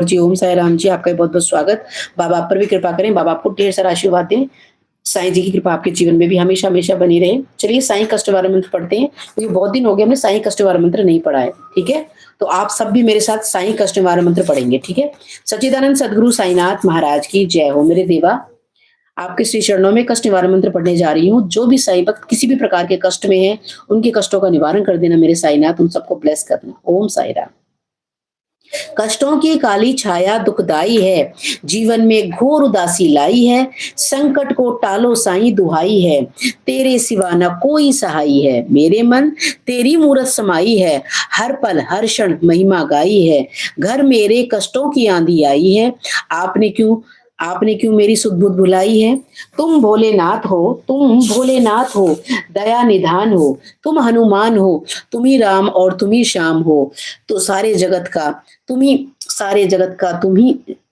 जी, ओम साई राम जी, आपका बहुत-बहुत स्वागत। बाबा आप पर भी कृपा करें, बाबा आपको ढेर सारा आशीर्वाद दें। साईं जी की कृपा आपके जीवन में भी हमेशा-हमेशा बनी रहे। चलिए साईं कष्टवार मंत्र पढ़ते हैं, क्योंकि बहुत दिन हो गए हमने साईं कष्टवार मंत्र नहीं पढ़ा है, ठीक है? तो आप सब भी मेरे साथ साईं कष्टवार मंत्र पढ़ेंगे, ठीक है? सच्चिदानंद सद्गुरु साईंनाथ महाराज की जय हो। मेरे देवा, आपके श्री चरणों में कष्ट निवारण मंत्र पढ़ने जा रही हूँ। जो भी साईं भक्त किसी भी प्रकार के कष्ट में हैं, उनके कष्टों का निवारण कर देना मेरे साईंनाथ, उन सबको ब्लेस करना। ओम साई राम। कष्टों की काली छाया दुखदाई है, जीवन में घोर उदासी लाई है। संकट को टालो साईं दुहाई है, तेरे सिवा न कोई सहाई है। मेरे मन तेरी मूरत समाई है, हर पल हर क्षण महिमा गाई है। घर मेरे कष्टों की आंधी आई है, आपने क्यों मेरी सुध बुध भुलाई है। तुम भोलेनाथ हो, दया निधान हो, तुम हनुमान हो, तुम ही राम और तुम ही श्याम हो। तो तुम ही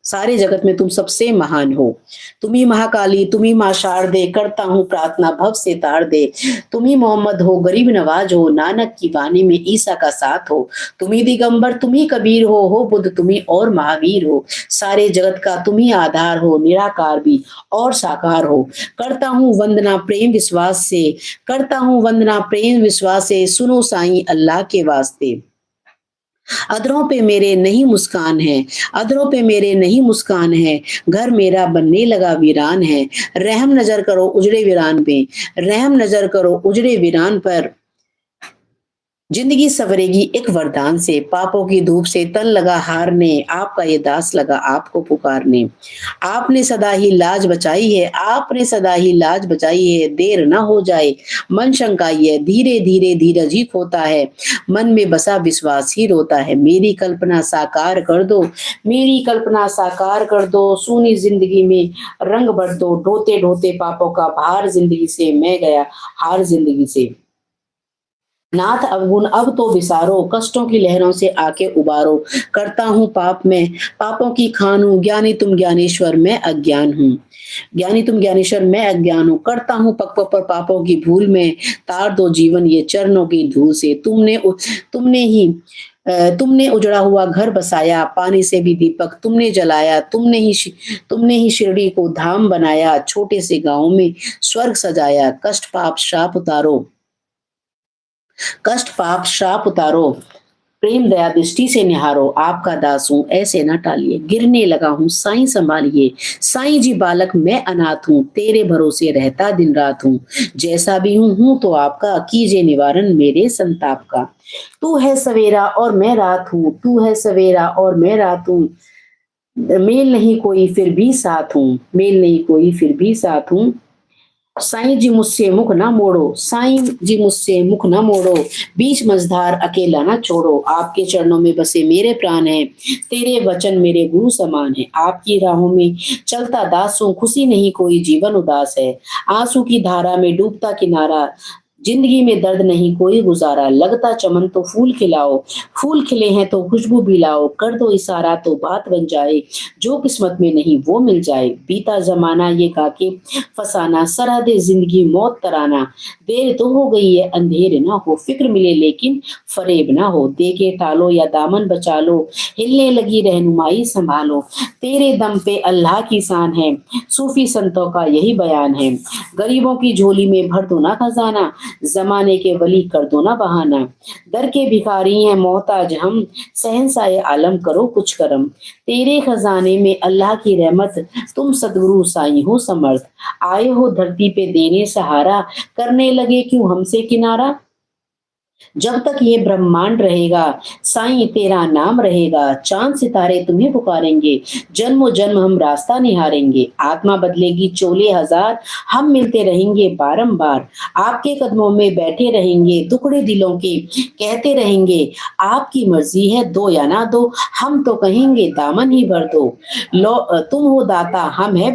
सारे जगत में तुम सबसे महान हो। तुम ही महाकाली, तुम ही मां शारदे, करता हूँ प्रार्थना भव से तार दे। तुम ही मोहम्मद हो, गरीब नवाज हो, नानक की वाणी में ईसा का साथ हो। तुम ही दिगंबर, तुम ही कबीर हो बुद्ध तुम ही और महावीर हो। सारे जगत का तुम ही आधार हो, निराकार भी और साकार हो। करता हूँ वंदना प्रेम विश्वास से, सुनो साईं अल्लाह के वास्ते। अधरों पे मेरे नहीं मुस्कान है, घर मेरा बनने लगा वीरान है। रहम नजर करो उजड़े वीरान पर। जिंदगी सवरेगी एक वरदान से, पापों की धूप से तन लगा हारने, आपका ये दास लगा आपको पुकारने। आपने सदा ही लाज बचाई है, देर ना हो जाए मन शंकाई है। धीरे धीरे धीरज ही खोता है, मन में बसा विश्वास ही रोता है। मेरी कल्पना साकार कर दो, सूनी जिंदगी में रंग भर दो। ढोते ढोते पापों का भार जिंदगी से मैं गया हार जिंदगी से। नाथ अवगुण अब तो विसारो, कष्टों की लहरों से आके उबारो। करता हूँ पापों की खान हूँ, ज्ञानी तुम ज्ञानेश्वर मैं अज्ञान हूँ। करता हूँ पग पग पर पापों की भूल में, तार दो जीवन ये चरणों की धूल से। तुमने उजड़ा हुआ घर बसाया, पानी से भी दीपक तुमने जलाया। तुमने ही शिरडी को धाम बनाया, छोटे से गांव में स्वर्ग सजाया। कष्ट पाप श्राप उतारो, प्रेम दया दृष्टि से निहारो। आपका दास हूँ ऐसे न टालिए, गिरने लगा हूँ साईं संभालिए। साईं जी बालक मैं अनाथ हूँ, तेरे भरोसे रहता दिन रात हूँ। जैसा भी हूँ तो आपका, कीजिए निवारण मेरे संताप का। तू है सवेरा और मैं रात हूँ, मेल नहीं कोई फिर भी साथ हूँ। साईं जी मुझसे मुख ना मोड़ो, बीच मझधार अकेला ना छोड़ो। आपके चरणों में बसे मेरे प्राण हैं, तेरे वचन मेरे गुरु समान है। आपकी राहों में चलता दास हूं, खुशी नहीं कोई जीवन उदास है। आंसू की धारा में डूबता किनारा, जिंदगी में दर्द नहीं कोई गुजारा। लगता चमन तो फूल खिले हैं तो खुशबू भी लाओ। कर दो इशारा तो बात बन जाए, जो किस्मत में नहीं वो मिल जाए। बीता जमाना ये काके फसाना, सरहदे जिंदगी मौत तराना। देर तो हो गई है अंधेर ना हो, फिक्र मिले लेकिन फरेब ना हो। देके टालो या दामन बचा लो, हिलने लगी रहनुमाई संभालो। तेरे दम पे अल्लाह की शान है, सूफी संतों का यही बयान है। गरीबों की झोली में भर दो ना खजाना, जमाने के वली कर दो ना बहाना। दर के भिखारी हैं मोहताज हम, शहंशाए आलम करो कुछ करम। तेरे खजाने में अल्लाह की रहमत, तुम सतगुरु साईं हो समर्थ। आए हो धरती पे देने सहारा, करने लगे क्यों हमसे किनारा। जब तक ये ब्रह्मांड रहेगा साईं तेरा नाम रहेगा। चांद सितारे तुम्हें पुकारेंगे, जन्मों जन्म हम रास्ता निहारेंगे। आत्मा बदलेगी चोले हजार, हम मिलते रहेंगे बारंबार। आपके कदमों में बैठे रहेंगे, टुकड़े दिलों के कहते रहेंगे। आपकी मर्जी है दो या ना दो, हम तो कहेंगे दामन ही भर दो। तुम हो दाता हम है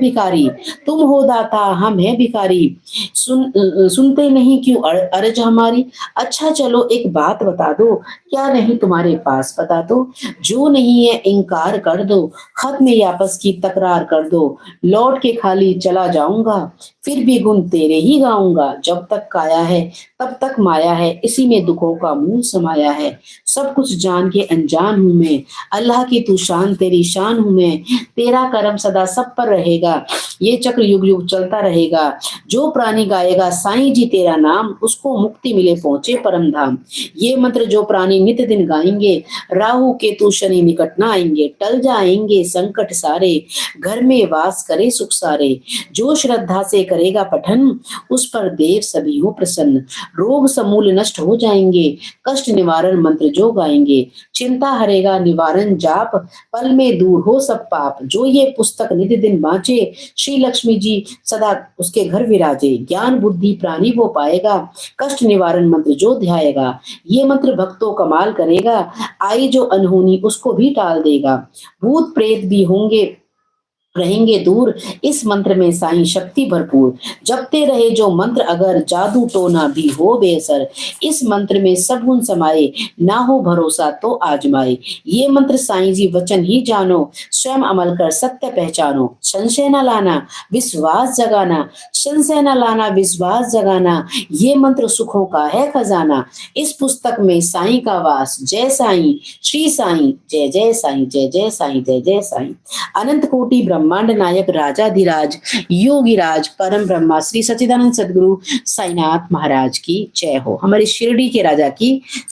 भिखारी, सुनते नहीं क्यों अर्ज हमारी। अच्छा चलो एक बात बता दो, क्या नहीं तुम्हारे पास बता दो। जो नहीं है इनकार कर दो, खत्म आपस की तकरार कर दो। लौट के खाली चला जाऊंगा, फिर भी गुण तेरे ही गाऊंगा। जब तक काया है तब तक माया है, इसी में दुखों का मूल समाया है। सब कुछ जान के अनजान हूँ मैं, अल्लाह की तू शान तेरी शान हूँ मैं, तेरा करम सदा सब पर रहेगा, ये चक्र युग युग चलता रहेगा, जो प्राणी गाएगा साईं जी तेरा नाम, उसको मुक्ति मिले पहुंचे परम धाम। ये मंत्र जो प्राणी नित्य दिन गाएंगे, राहु केतु शनि निकट न आएंगे, टल जाएंगे संकट सारे, घर में वास करे सुख सारे, जो श्रद्धा से करेगा पठन, उस पर देव सभी हो प्रसन्न, रोग समूल नष्ट हो जाएंगे, कष्ट निवारण मंत्र जो गाएंगे, चिंता हरेगा निवारण जाप, पल में दूर हो सब पाप, जो ये पुस्तक नित्य दिन बाँचे, श्री लक्ष्मी जी सदा उसके घर विराजे, ज्ञान बुद्धि प्राणी वो पाएगा, कष्ट निवारण मंत्र जो ध्याएगा, ये मंत्र भक्तों कमाल करेगा, आई जो अनहोनी उसको भी टाल देगा, भूत प्रेत भी होंगे रहेंगे दूर, इस मंत्र में साईं शक्ति भरपूर, जपते रहे जो मंत्र अगर, जादू टोना भी हो बेअसर, इस मंत्र में सब गुण समाये, ना हो भरोसा तो आजमाए, ये मंत्र साईं जी वचन ही जानो, स्वयं अमल कर सत्य पहचानो, संशय न लाना विश्वास जगाना, संशय न लाना विश्वास जगाना, ये मंत्र सुखों का है खजाना, इस पुस्तक में साईं का वास, जय साईं श्री साईं, जय जय साईं, जय जय साईं, जय जय साईं। अनंत कोटि ब्रह्मांड नायक राजाधिराज योगीराज परम ब्रह्मा श्री सच्चिदानंद सदगुरु साईनाथ महाराज की जय हो। हमारे शिरडी के राजा की